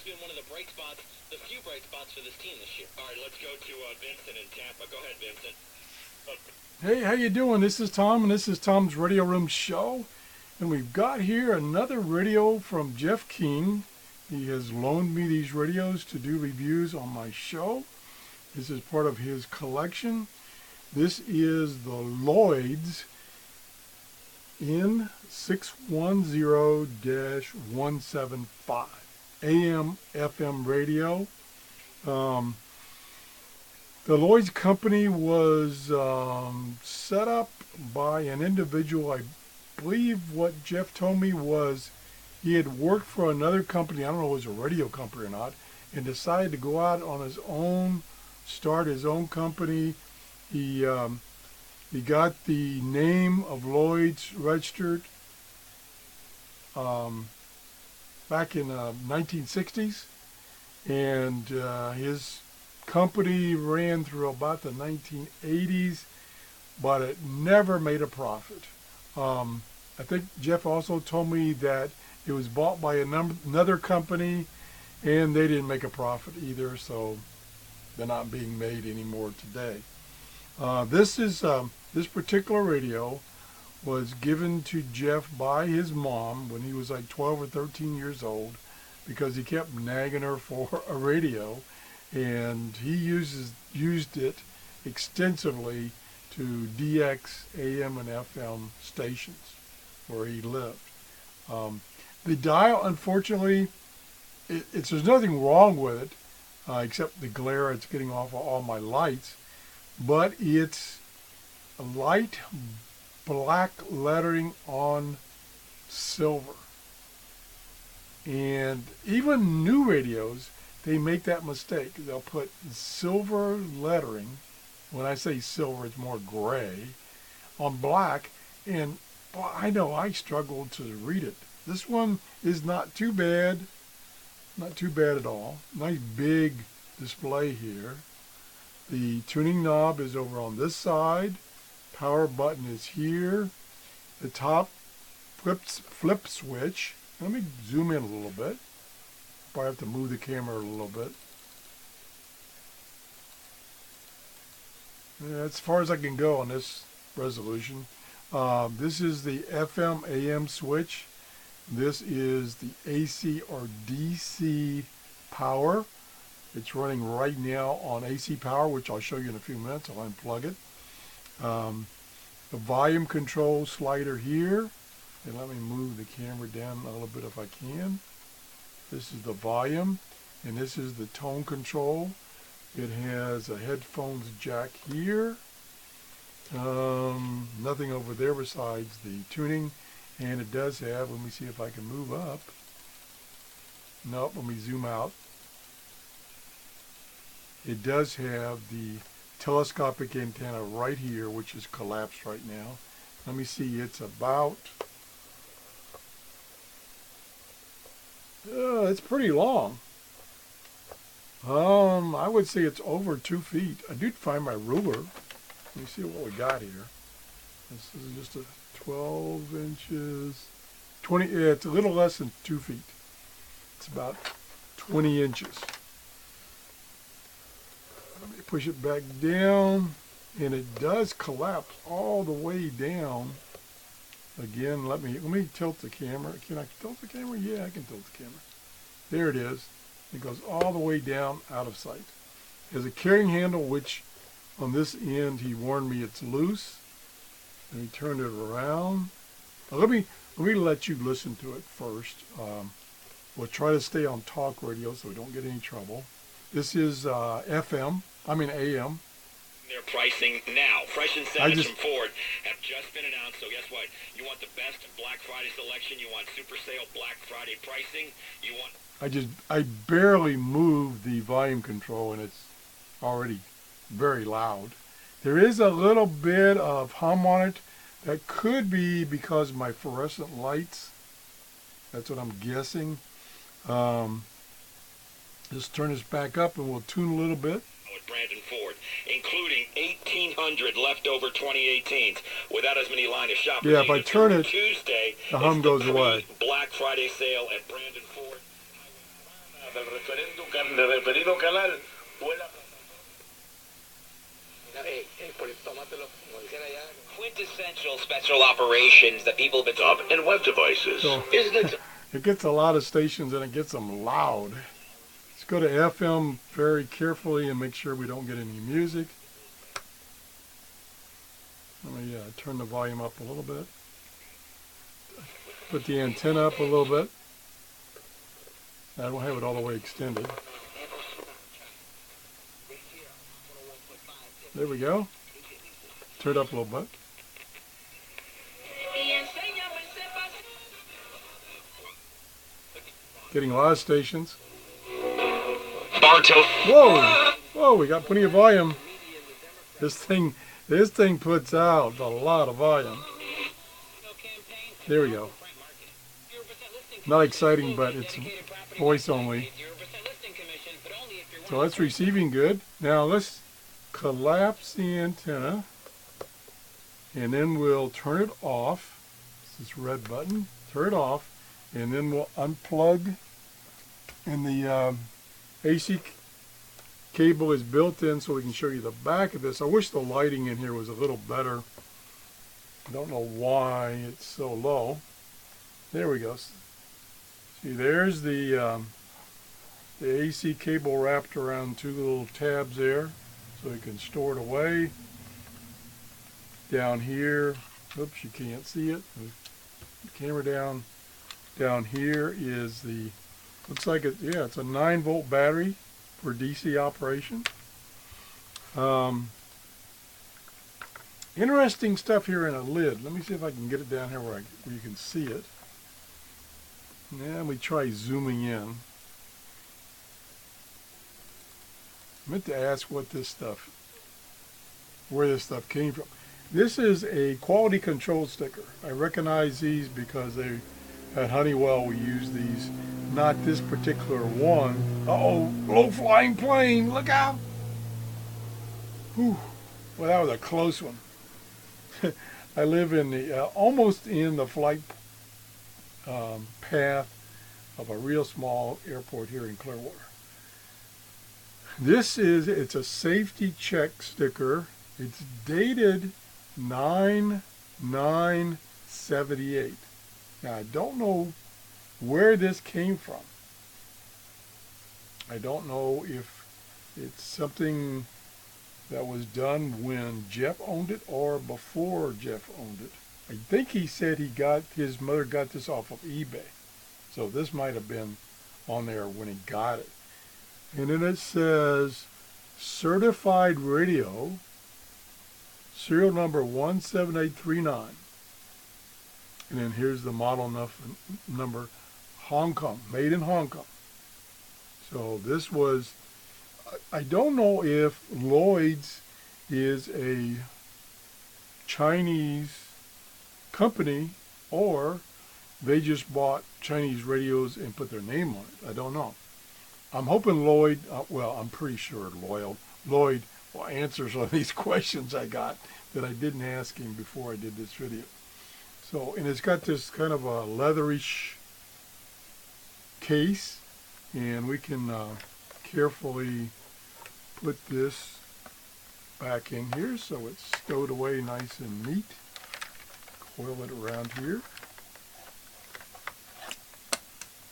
been one of the bright spots, the few bright spots for this team this year. All right, let's go to Vincent in Tampa. Go ahead, Vincent. Hey, how you doing? This is Tom, and this is Tom's Radio Room Show. And we've got here another radio from Jeff King. He has loaned me these radios to do reviews on my show. This is part of his collection. This is the LLOYDS N610-175 AM FM radio. The LLOYDS company was set up by an individual. I believe what Jeff told me was he had worked for another company, I don't know if it was a radio company or not, and decided to go out on his own, start his own company. He got the name of LLOYDS registered back in 1960s, and his company ran through about the 1980s, but it never made a profit. I think Jeff also told me that it was bought by another company, and they didn't make a profit either, so they're not being made anymore today. This particular radio was given to Jeff by his mom when he was like 12 or 13 years old, because he kept nagging her for a radio, and he used it extensively to DX AM and FM stations where he lived. The dial, unfortunately, there's nothing wrong with it except the glare it's getting off of all my lights, but it's a light black lettering on silver. And even new radios, they make that mistake. They'll put silver lettering, when I say silver, it's more gray, on black, and well, I know I struggled to read it. This one is not too bad at all. Nice big display here. The tuning knob is over on this side. Power button is here. The top flip switch. Let me zoom in a little bit. Probably have to move the camera a little bit. That's as far as I can go on this resolution. This is the FM AM switch. This is the AC or DC power. It's running right now on AC power, which I'll show you in a few minutes. I'll unplug it. The volume control slider here. And let me move the camera down a little bit if I can. This is the volume, and this is the tone control. It has a headphones jack here. Nothing over there besides the tuning. And it does have, let me see if I can move up. Nope, let me zoom out. It does have the telescopic antenna right here, which is collapsed right now. Let me see, it's about, it's pretty long. I would say it's over 2 feet. I did find my ruler. Let me see what we got here. This is just a 12 inches, 20, yeah, it's a little less than 2 feet. It's about 20 inches. Let me push it back down, and it does collapse all the way down. Again, let me tilt the camera. Can I tilt the camera? Yeah, I can tilt the camera. There it is. It goes all the way down out of sight. There's a carrying handle, which on this end he warned me it's loose. And he turned it around. Now let me let you listen to it first. We'll try to stay on talk radio so we don't get any trouble. This is AM. Their pricing now. Fresh incentives from Ford have just been announced. So guess what? You want the best Black Friday selection. You want Super Sale Black Friday pricing. You want... I barely moved the volume control, and it's already very loud. There is a little bit of hum on it. That could be because of my fluorescent lights. That's what I'm guessing. Just turn this back up and we'll tune a little bit. With Brandon Ford, including 1,800 leftover 2018s without as many line of shoppers. Yeah, if I turn it, Tuesday, the hum goes away. Black Friday sale at Brandon Ford. del referido canal fue la quintessential special operations that people have been up and web devices. So Isn't it? it gets a lot of stations and it gets them loud. Let's go to FM very carefully and make sure we don't get any music. Let me turn the volume up a little bit. Put the antenna up a little bit. I don't have it all the way extended. There we go. Turn it up a little bit. Getting a lot of stations. Whoa! Whoa, we got plenty of volume. This thing puts out a lot of volume. There we go. Not exciting, but it's voice only. So that's receiving good. Now let's collapse the antenna. And then we'll turn it off. This red button. Turn it off. And then we'll unplug. And the AC cable is built in so we can show you the back of this. I wish the lighting in here was a little better. I don't know why it's so low. There we go. See, there's the AC cable wrapped around two little tabs there, so you can store it away. Down here, oops, you can't see it. The camera down here is the, looks like it, yeah, it's a 9-volt battery for DC operation. Interesting stuff here in a lid. Let me see if I can get it down here where you can see it. Now we try zooming in. I meant to ask what this stuff, where this stuff came from. This is a quality control sticker. I recognize these because they, at Honeywell we use these. Not this particular one. Uh-oh, low flying plane, look out! Whew, well that was a close one. I live in the, almost in the flight path of a real small airport here in Clearwater. It's a safety check sticker. It's dated 9/9/78. Now I don't know where this came from. I don't know if it's something that was done when Jeff owned it or before Jeff owned it. I think he said his mother got this off of eBay. So this might have been on there when he got it. And then it says certified radio, serial number 17839. And then here's the model number, Hong Kong, made in Hong Kong. So this was, I don't know if Lloyd's is a Chinese company or they just bought Chinese radios and put their name on it. I don't know. I'm hoping Lloyd, well, I'm pretty sure Lloyd will answer some of these questions I got that I didn't ask him before I did this video. So, and it's got this kind of a leatherish case, and we can carefully put this back in here so it's stowed away nice and neat. Coil it around here.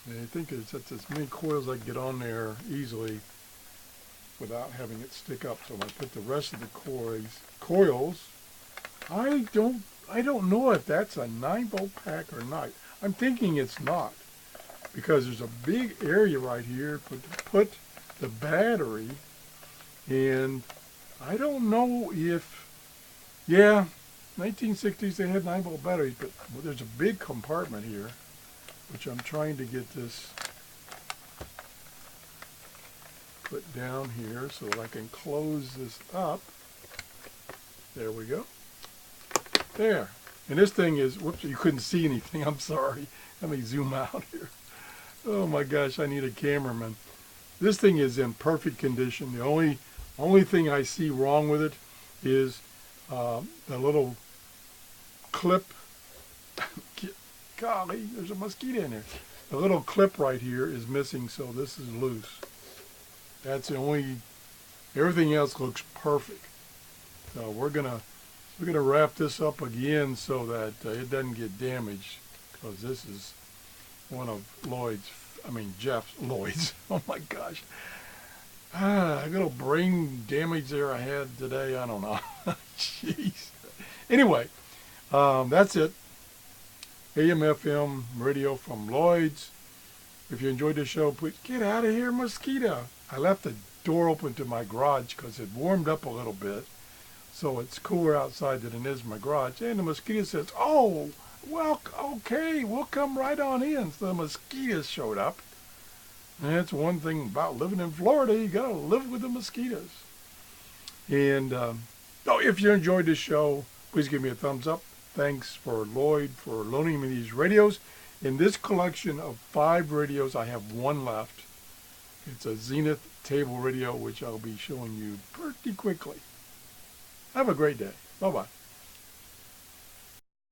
And I think it's as many coils I can get on there easily without having it stick up. So I put the rest of the coils. I don't know if that's a 9-volt pack or not. I'm thinking it's not, because there's a big area right here to put the battery, and I don't know if, yeah, 1960s they had 9-volt batteries, but there's a big compartment here, which I'm trying to get this put down here so that I can close this up. There we go. There. And this thing is, whoops, you couldn't see anything. I'm sorry. Let me zoom out here. Oh my gosh, I need a cameraman. This thing is in perfect condition. The only thing I see wrong with it is the little clip. Golly, there's a mosquito in there. The little clip right here is missing, so this is loose. That's the only, everything else looks perfect. So we're gonna wrap this up again so that it doesn't get damaged, because this is one of Jeff's Lloyd's. Oh my gosh. A little brain damage there I had today. I don't know. Jeez. Anyway, that's it. AM/FM radio from Lloyd's. If you enjoyed the show, please get out of here, mosquito. I left the door open to my garage because it warmed up a little bit. So it's cooler outside than it is in my garage. And the mosquito says, oh, well, okay, we'll come right on in. So the mosquitoes showed up. And that's one thing about living in Florida. You got to live with the mosquitoes. And if you enjoyed this show, please give me a thumbs up. Thanks for Lloyd for loaning me these radios. In this collection of 5 radios, I have one left. It's a Zenith table radio, which I'll be showing you pretty quickly. Have a great day. Bye-bye.